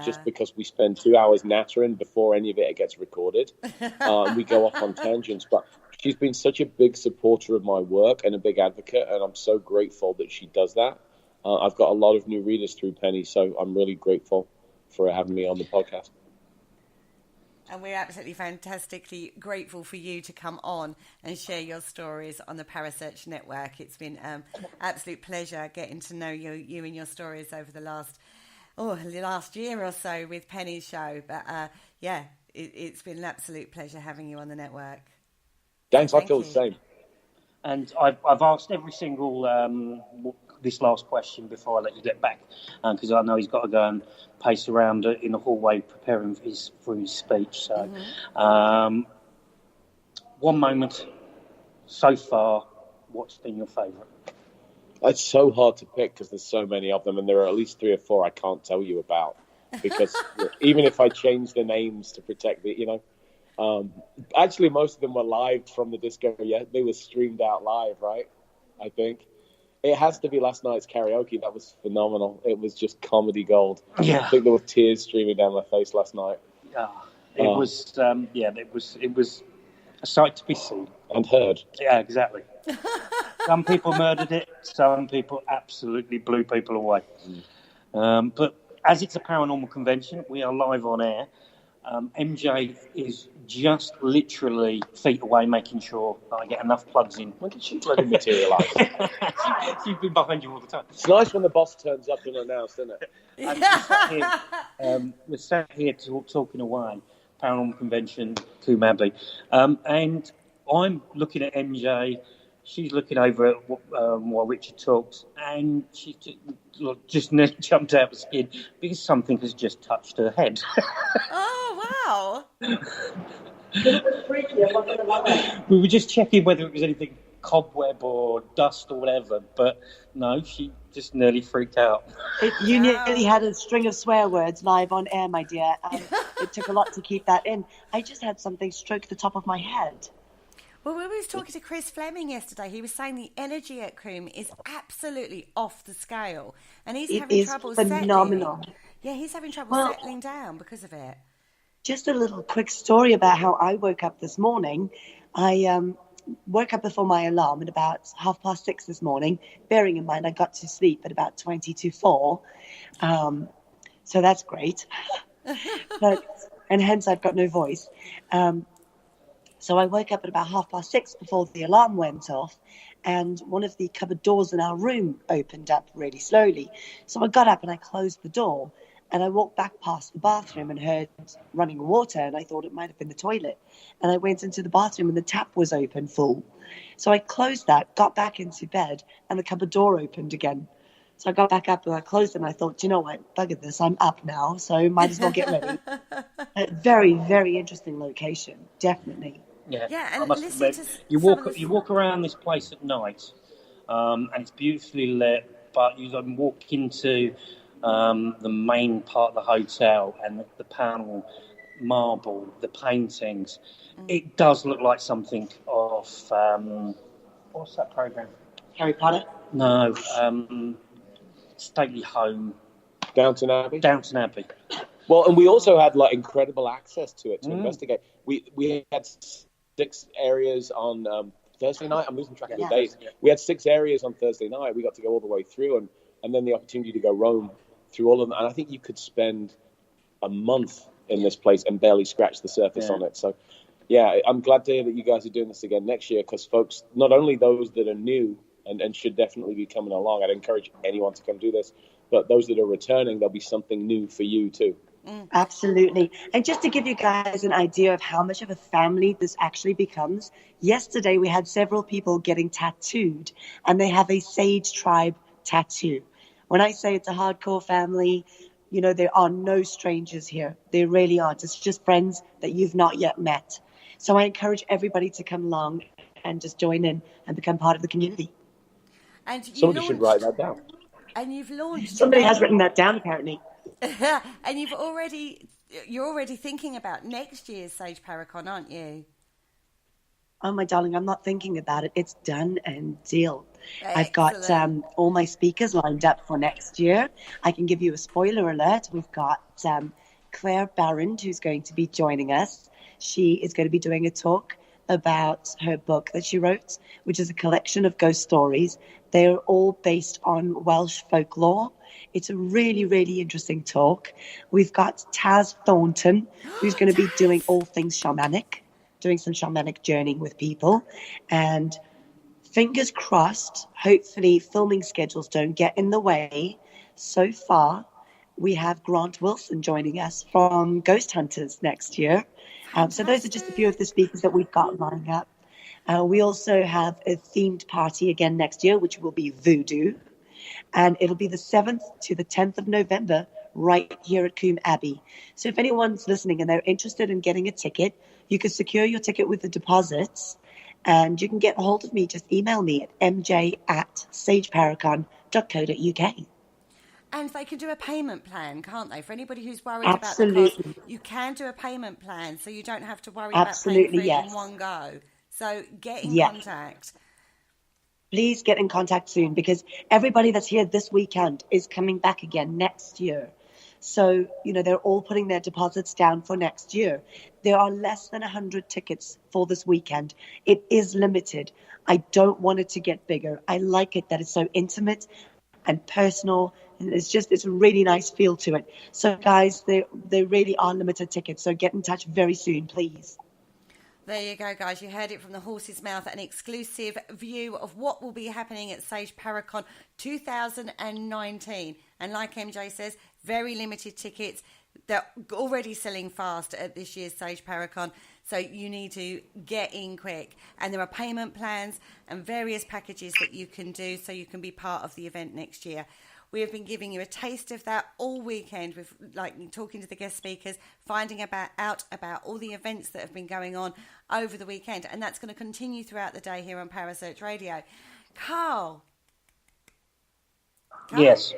just because we spend 2 hours nattering before any of it gets recorded. And we go off on tangents. But she's been such a big supporter of my work and a big advocate, and I'm so grateful that she does that. I've got a lot of new readers through Penny, so I'm really grateful for having me on the podcast. And we're absolutely fantastically grateful for you to come on and share your stories on the Parasearch Network. It's been absolute pleasure getting to know you and your stories over the last year or so with Penny's show. But it's been an absolute pleasure having you on the network. Thanks, I feel the same. And I've asked every single this last question before I let you get back, because I know he's got to go and pace around in the hallway preparing for his speech. So, one moment so far, what's been your favourite? It's so hard to pick because there's so many of them, and there are at least 3 or 4 I can't tell you about because even if I change the names to protect the, actually most of them were live from the disco. Yeah, they were streamed out live, right? I think. It has to be last night's karaoke. That was phenomenal. It was just comedy gold. Yeah. I think there were tears streaming down my face last night. It was a sight to be seen. And heard. Yeah, exactly. Some people murdered it. Some people absolutely blew people away. But as it's a paranormal convention, we are live on air. MJ is just literally feet away, making sure that I get enough plugs in. When did she bloody materialise? She's been behind you all the time. It's nice when the boss turns up unannounced, isn't it? We're sat here talking away, paranormal convention, Coombe Abbey, and I'm looking at MJ. She's looking over at while Richard talks, and she just nearly jumped out of the skin because something has just touched her head. Oh, wow. We were just checking whether it was anything cobweb or dust or whatever, but no, she just nearly freaked out. You nearly had a string of swear words live on air, my dear. It took a lot to keep that in. I just had something stroke the top of my head. Well, when we was talking to Chris Fleming yesterday, he was saying the energy at Coombe is absolutely off the scale, and he's having trouble phenomenal. Yeah, he's having trouble settling down because of it. Just a little quick story about how I woke up this morning. I woke up before my alarm at about 6:30 this morning, bearing in mind I got to sleep at about 20 to 4. So that's great. And hence I've got no voice. So I woke up at about 6:30 before the alarm went off, and one of the cupboard doors in our room opened up really slowly. So I got up and I closed the door, and I walked back past the bathroom and heard running water, and I thought it might have been the toilet. And I went into the bathroom and the tap was open full. So I closed that, got back into bed, and the cupboard door opened again. So I got back up and I closed it, and I thought, you know what, bugger this, I'm up now, so might as well get ready. A very, very interesting location, definitely. Yeah, and listen to you walk around this place at night, and it's beautifully lit. But you then walk into the main part of the hotel, and the panel, marble, the paintings. It does look like something of what's that program? Harry Potter? No, Stately Home. Downton Abbey. Downton Abbey. Well, and we also had incredible access to it to investigate. We had 6 areas on Thursday night. I'm losing track of the days. We had 6 areas on Thursday night. We got to go all the way through, and then the opportunity to go roam through all of them. And I think you could spend a month in this place and barely scratched the surface on it. So, yeah, I'm glad to hear that you guys are doing this again next year, because folks, not only those that are new and should definitely be coming along, I'd encourage anyone to come do this, but those that are returning, there'll be something new for you too. Absolutely. And just to give you guys an idea of how much of a family this actually becomes, yesterday we had several people getting tattooed, and they have a Sage Tribe tattoo. When I say it's a hardcore family, there are no strangers here. There really aren't. It's just friends that you've not yet met. So I encourage everybody to come along and just join in and become part of the community. And somebody should write that down. And you've launched. Somebody has written that down, apparently. And you're already thinking about next year's Sage Paracon, aren't you? Oh, my darling, I'm not thinking about it. It's done and deal. Excellent. I've got all my speakers lined up for next year. I can give you a spoiler alert. We've got Claire Barron, who's going to be joining us. She is going to be doing a talk about her book that she wrote, which is a collection of ghost stories. They're all based on Welsh folklore. It's a really, really interesting talk. We've got Taz Thornton, who's going to be doing all things shamanic, doing some shamanic journeying with people. And fingers crossed, hopefully filming schedules don't get in the way. So far, we have Grant Wilson joining us from Ghost Hunters next year. So those are just a few of the speakers that we've got lined up. We also have a themed party again next year, which will be Voodoo. And it'll be the 7th to the 10th of November right here at Coombe Abbey. So if anyone's listening and they're interested in getting a ticket, you can secure your ticket with the deposits. And you can get a hold of me. Just email me at mj@sageparacon.co.uk. And they can do a payment plan, can't they? For anybody who's worried about the cost, you can do a payment plan, so you don't have to worry about paying for it in one go. So get in contact. Please get in contact soon, because everybody that's here this weekend is coming back again next year. So, they're all putting their deposits down for next year. There are less than 100 tickets for this weekend. It is limited. I don't want it to get bigger. I like it that it's so intimate and personal, and it's a really nice feel to it. So guys, they really are limited tickets, so get in touch very soon, please. There you go, guys. You heard it from the horse's mouth, an exclusive view of what will be happening at Sage Paracon 2019. And like MJ says, very limited tickets. They're already selling fast at this year's Sage Paracon, so you need to get in quick. And there are payment plans and various packages that you can do so you can be part of the event next year. We have been giving you a taste of that all weekend with talking to the guest speakers, finding out about all the events that have been going on over the weekend. And that's going to continue throughout the day here on Parasearch Radio. Carl? Yes.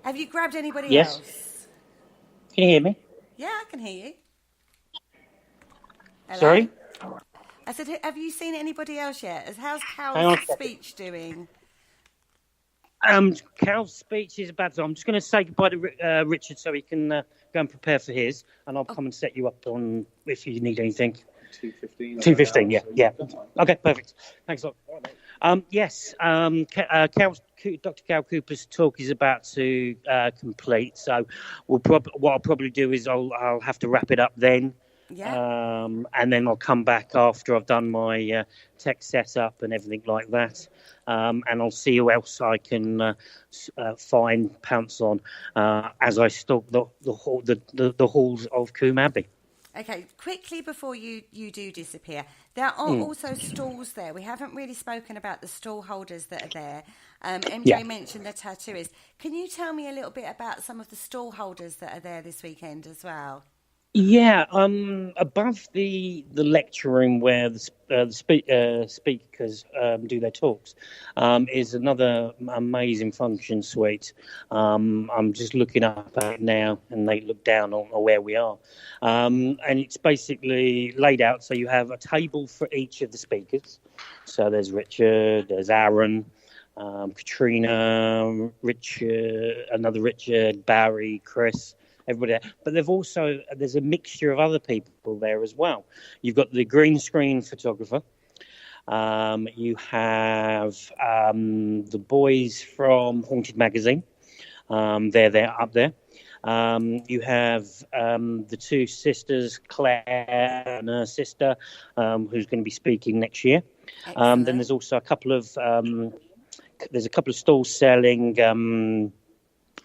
Have you grabbed anybody else? Can you hear me? Yeah, I can hear you. Hello? Sorry? I said, have you seen anybody else yet? How's Carl's speech doing? Cal's speech is about to. I'm just going to say goodbye to Richard so he can go and prepare for his, and I'll come and set you up on if you need anything. 2:15. 2:15. Yeah. Okay, perfect. Thanks a lot. Yes. Dr. Cal Cooper's talk is about to complete, so what I'll probably do is I'll have to wrap it up then. Yeah. And then I'll come back after I've done my tech setup and everything like that. And I'll see who else I can pounce on as I stalk the halls of Coombe Abbey. Okay, quickly before you do disappear, there are also stalls there. We haven't really spoken about the stall holders that are there. MJ mentioned the tattooist. Can you tell me a little bit about some of the stall holders that are there this weekend as well? Yeah, above the lecture room where the speakers do their talks is another amazing function suite. I'm just looking up at it now, and they look down on where we are. And it's basically laid out so you have a table for each of the speakers. So there's Richard, there's Aaron, Katrina, Richard, another Richard, Barry, Chris. Everybody there. But there's a mixture of other people there as well. You've got the green screen photographer. You have the boys from Haunted Magazine. They're up there. You have the two sisters, Claire and her sister, who's going to be speaking next year. Then there's also a couple of stalls selling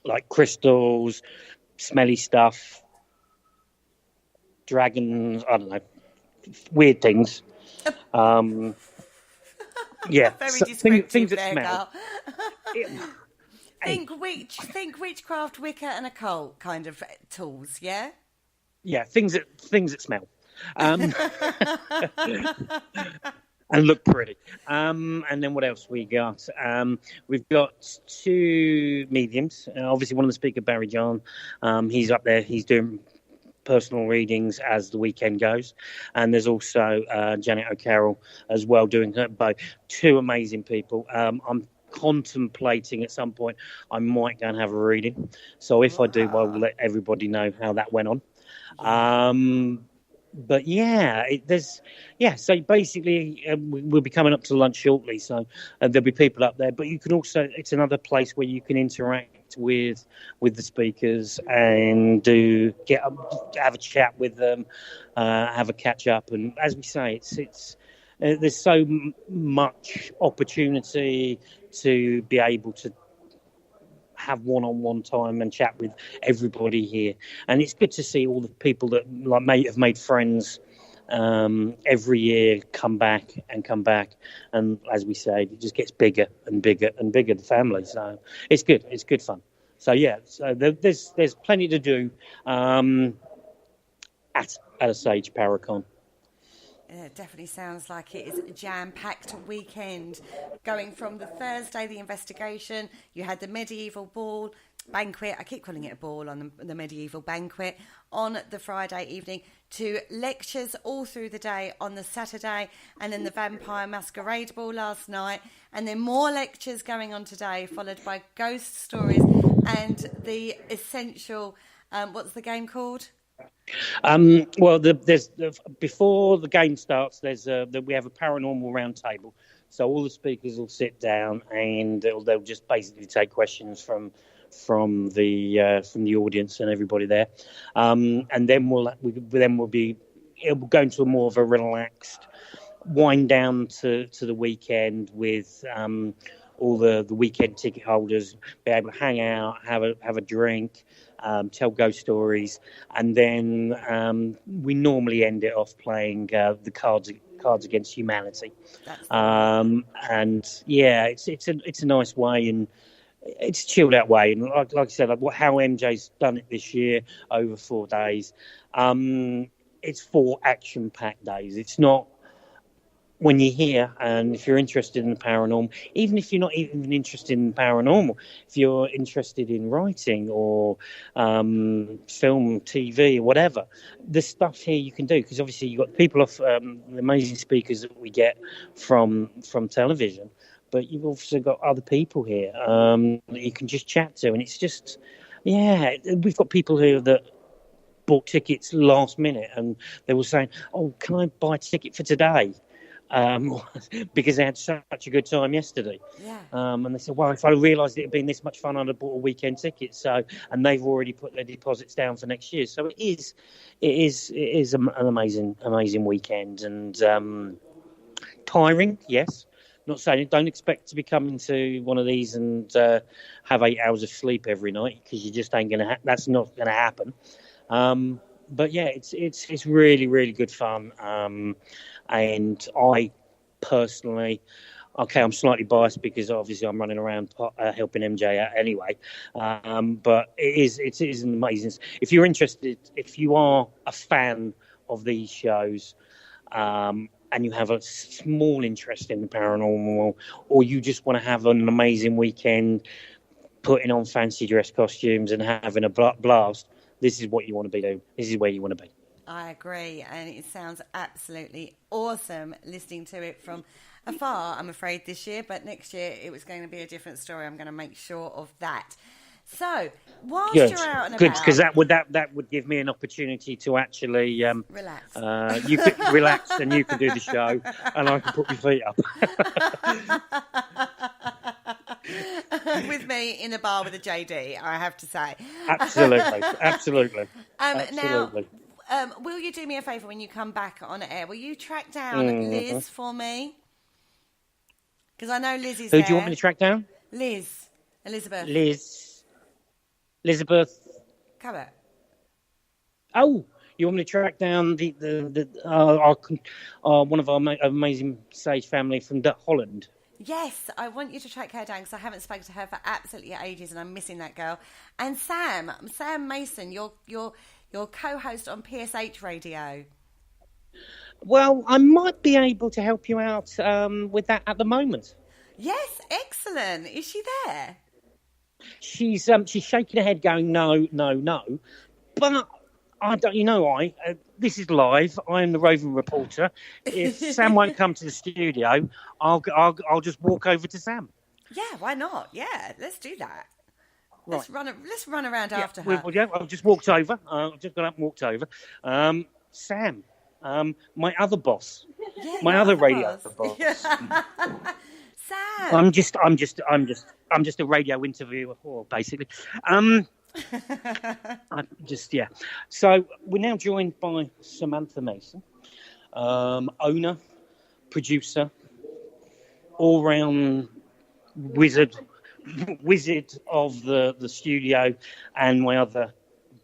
like crystals, smelly stuff, dragons. I don't know, weird things. Yeah, very so things that there, smell. Think witchcraft, Wicca, and occult kind of tools. Yeah. Yeah, things that smell. And look pretty. And then what else we got? We've got two mediums. Obviously, one of the speakers, Barry John, he's up there. He's doing personal readings as the weekend goes. And there's also Janet O'Carroll as well doing her both. Two amazing people. I'm contemplating at some point I might go and have a reading. So if I do, I will let everybody know how that went on. But so basically we'll be coming up to lunch shortly, so there'll be people up there, but you can also, it's another place where you can interact with the speakers and have a chat with them, have a catch up, and as we say, it's there's so much opportunity to be able to have one-on-one time and chat with everybody here, and it's good to see all the people that have made friends every year come back, and as we say, it just gets bigger and bigger and bigger, the family. So it's good fun. So there's plenty to do at a Sage Paracon. It definitely sounds like it is a jam-packed weekend. Going from the Thursday, the investigation, you had the medieval ball banquet. I keep calling it a ball on the medieval banquet on the Friday evening, to lectures all through the day on the Saturday, and then the vampire masquerade ball last night, and then more lectures going on today, followed by ghost stories and the essential, what's the game called? There's before the game starts, we have a paranormal round table. So all the speakers will sit down and they'll just basically take questions from the audience and everybody there, and then we'll be go into a more of a relaxed wind down to the weekend with all the weekend ticket holders be able to hang out, have a drink, tell ghost stories, and then we normally end it off playing the Cards Against Humanity. It's a nice way, and it's a chilled out way. And like I said, how MJ's done it this year over 4 days, it's 4 action-packed days. It's not, when you're here and if you're interested in the paranormal, even if you're not even interested in paranormal, if you're interested in writing or film, TV, or whatever, the stuff here you can do, because obviously you've got people off the amazing speakers that we get from television, but you've also got other people here that you can just chat to, and it's just, we've got people here that bought tickets last minute, and they were saying, "Oh, can I buy a ticket for today?" Because they had such a good time yesterday. And they said, well, if I realised it had been this much fun, I'd have bought a weekend ticket. So, and they've already put their deposits down for next year. So it is an amazing weekend, and tiring, yes. Not saying, don't expect to be coming to one of these and have 8 hours of sleep every night, because you just ain't gonna. That's not gonna happen. But yeah, it's really, really good fun. And I personally, I'm slightly biased because obviously I'm running around helping MJ out anyway. But it is an amazing. If you're interested, if you are a fan of these shows, and you have a small interest in the paranormal, or you just want to have an amazing weekend, putting on fancy dress costumes and having a blast, this is what you want to be doing. This is where you want to be. I agree, and it sounds absolutely awesome listening to it from afar, I'm afraid, this year, but next year it was going to be a different story. I'm going to make sure of that. So, whilst you're out and about... because that would give me an opportunity to actually... relax. You could relax and you can do the show, and I can put my feet up. with me in a bar with a JD, I have to say. Absolutely, absolutely. Now, will you do me a favour when you come back on air? Will you track down Liz for me? Because I know Liz is Who there. do you want me to track down? Elizabeth. Elizabeth. Come Oh, you want me to track down one of our amazing sage family from Holland? Yes, I want you to track her down because I haven't spoken to her for absolutely ages, and I'm missing that girl. And Sam Mason, your co-host on PSH Radio. Well, I might be able to help you out with that at the moment. Yes, excellent. Is she there? She's shaking her head, going no, no, no. But I don't. This is live. I am the roving reporter. If Sam won't come to the studio, I'll just walk over to Sam. Yeah, why not? Yeah, let's do that. Right. Let's run around after her. I've just walked over. I've just got up and walked over. Sam, my other boss, my other radio boss. Sam. I'm just a radio interviewer, basically. So we're now joined by Samantha Mason, owner, producer, all-round wizard of the studio, and my other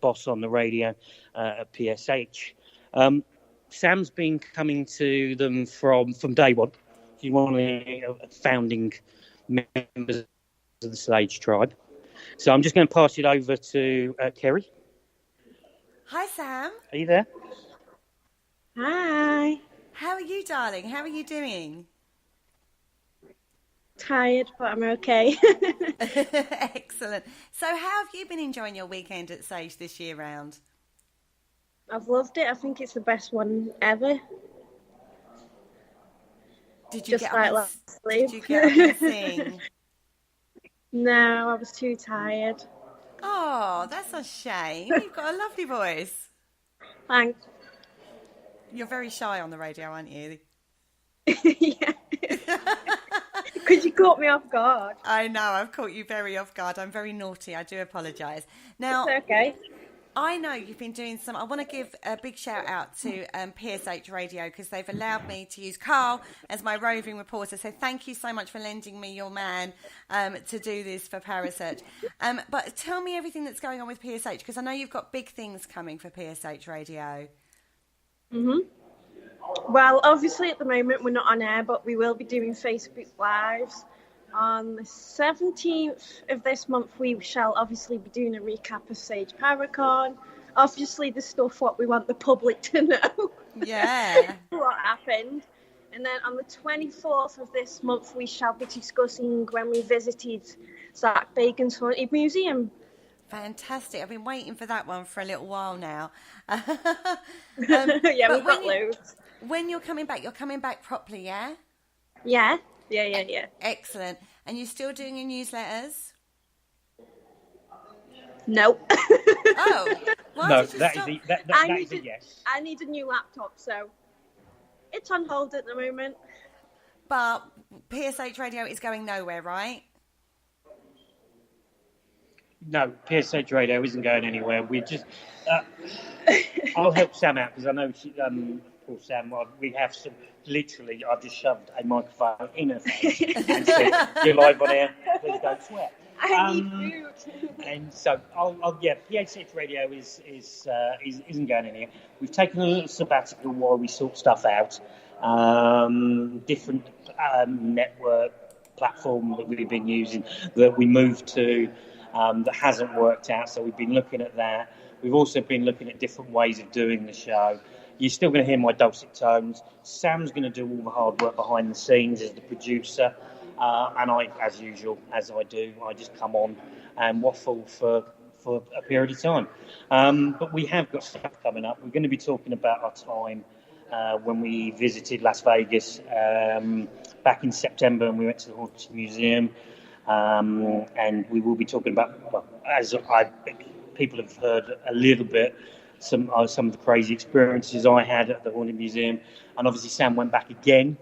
boss on the radio at PSH. Sam's been coming to them from day one. She's one of the founding members of the Sage Tribe. So I'm just going to pass it over to Kerry. Hi, Sam. Are you there? Hi. How are you, darling? How are you doing? Tired, but I'm okay. Excellent. So how have you been enjoying your weekend at Sage this year round? I've loved it. I think it's the best one ever. Did you Just get like up last and, sleep. did you get up and sing? No, I was too tired. Oh, that's a shame. You've got a lovely voice. Thanks. You're very shy on the radio, aren't you? Yeah. Because you caught me off guard. I know, I've caught you very off guard. I'm very naughty. I do apologise. Now, It's okay. I know you've been doing I want to give a big shout out to PSH Radio because they've allowed me to use Carl as my roving reporter. So thank you so much for lending me your man to do this for Parasearch. But tell me everything that's going on with PSH because I know you've got big things coming for PSH Radio. Well, obviously at the moment we're not on air, but we will be doing Facebook Lives. On the 17th of this month, we shall obviously be doing a recap of Sage Paracon. Obviously, the stuff what we want the public to know. Yeah. What happened. And then on the 24th of this month, we shall be discussing when we visited Zach Bacon's Haunted Museum. Fantastic. I've been waiting for that one for a little while now. Yeah, we've got loads. When you're coming back properly, yeah? Yeah. Excellent. And you're still doing your newsletters? No. Oh. Why No, did you that stop? is a yes. I need a new laptop, so it's on hold at the moment. But PSH Radio is going nowhere, right? No, PSH Radio isn't going anywhere. We just... I'll help Sam out because I know poor Sam, we have some... Literally, I've just shoved a microphone in her face and said, "You're live on air, please don't swear." I need food. And so, PSH Radio isn't going anywhere. We've taken a little sabbatical while we sort stuff out. Different network platform that we've been using that we moved to that hasn't worked out. So we've been looking at that. We've also been looking at different ways of doing the show. You're still going to hear my dulcet tones. Sam's going to do all the hard work behind the scenes as the producer. And I, as usual, as I do, I just come on and waffle for a period of time. But we have got stuff coming up. We're going to be talking about our time when we visited Las Vegas back in September and we went to the Haunted Museum. And we will be talking about, people have heard a little bit, some of the crazy experiences I had at the Haunted Museum. And obviously Sam went back again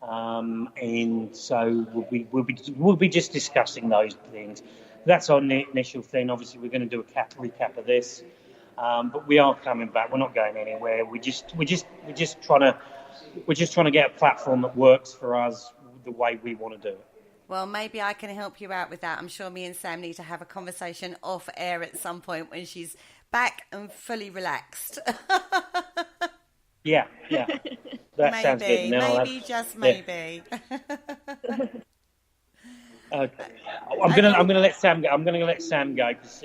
and so we'll be just discussing those things. That's our initial thing. Obviously, we're going to do a recap of this, but we are coming back. We're not going anywhere. We're just trying to get a platform that works for us the way we want to do it. Well, maybe I can help you out with that. I'm sure me and Sam need to have a conversation off air at some point when she's back and fully relaxed. Yeah. That sounds good. Maybe, just maybe. Yeah. Okay. I'm gonna let Sam go. I'm gonna let Sam go because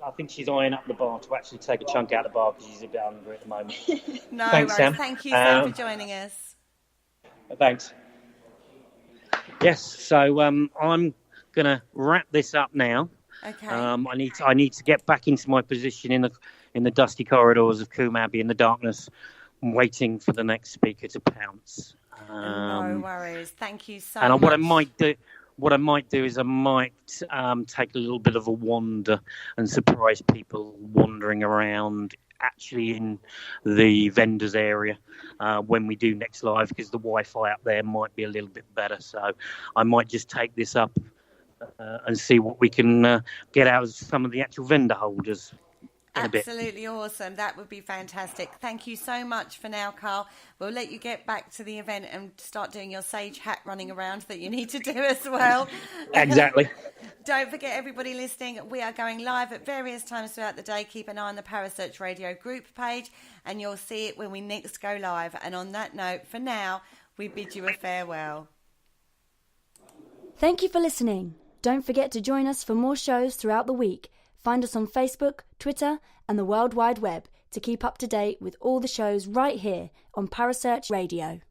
I think she's eyeing up the bar to actually take a chunk out of the bar because she's a bit hungry at the moment. No Thanks, worries. Sam. Thank you, Sam, for joining us. Thanks. Yes. So I'm gonna wrap this up now. Okay. I need to get back into my position in the dusty corridors of Coombe Abbey in the darkness, waiting for the next speaker to pounce. No worries. Thank you so much. And what I might do is I might take a little bit of a wander and surprise people wandering around actually in the vendors area when we do next live, because the Wi-Fi up there might be a little bit better. So I might just take this up and see what we can get out of some of the actual vendor holders. Absolutely awesome. That would be fantastic. Thank you so much for now, Carl. We'll let you get back to the event and start doing your sage hat running around that you need to do as well. Exactly. Don't forget, everybody listening, we are going live at various times throughout the day. Keep an eye on the Parasearch Radio group page and you'll see it when we next go live. And on that note, for now, we bid you a farewell. Thank you for listening. Don't forget to join us for more shows throughout the week. Find us on Facebook, Twitter, and the World Wide Web to keep up to date with all the shows right here on Parasearch Radio.